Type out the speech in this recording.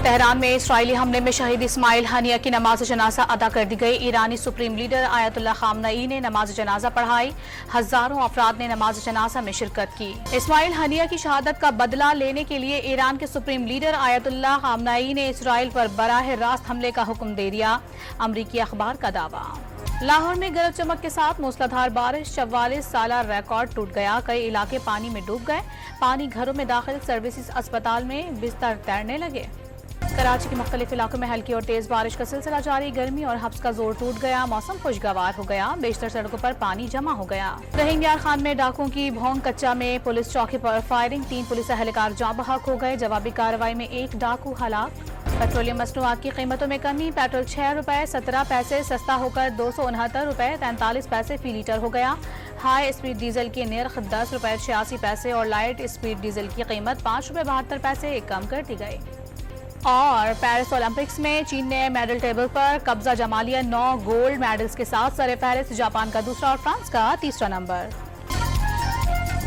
Tehran में Israeli हमले में शहीद इस्माइल हनिया की नमाज जनाजा अदा कर दी गई। ईरानी सुप्रीम लीडर आयतुल्लाह खामनई ने नमाज जनाजा पढ़ाई। हजारों अफराद ने नमाज जनाजा में शिरकत की। इस्माइल हनिया की शहादत का बदला लेने के लिए ईरान के सुप्रीम लीडर आयतुल्लाह खामनई ने इसराइल पर बराह रास्त हमले का हुक्म दे दिया। अमरीकी अखबार का दावा। लाहौर में गरज चमक के साथ मूसलाधार बारिश, 44 साला रिकॉर्ड टूट गया। कई इलाके पानी में डूब गए। पानी घरों में दाखिल, सर्विसेज अस्पताल में बिस्तर तैरने लगे। कराची के मुख्तलिफ इलाकों में हल्की और तेज बारिश का सिलसिला जारी। गर्मी और हब्स का जोर टूट गया। मौसम खुशगवार हो गया। बेशतर सड़कों पर पानी जमा हो गया। रहीम यार खान में डाकुओं की भौंग। कच्चा में पुलिस चौकी पर फायरिंग, 3 पुलिस एहलकार जाँ बहक हो गए। जवाबी कार्रवाई में 1 डाकू हलाक। पेट्रोलियम मसनूआत की कीमतों में कमी। पेट्रोल 6 रुपए 17 पैसे सस्ता होकर 269 रुपए 43 पैसे फी लीटर हो गया। हाई स्पीड डीजल की निर्ख 10 रुपए 86 पैसे और लाइट स्पीड डीजल की कीमत 5 रुपए 72 पैसे कम कर दी गई। और पेरिस ओलंपिक्स में चीन ने मेडल टेबल पर कब्जा जमा लिया। 9 गोल्ड मेडल्स के साथ सरे फहरिस्त जापान का दूसरा और फ्रांस का तीसरा नंबर।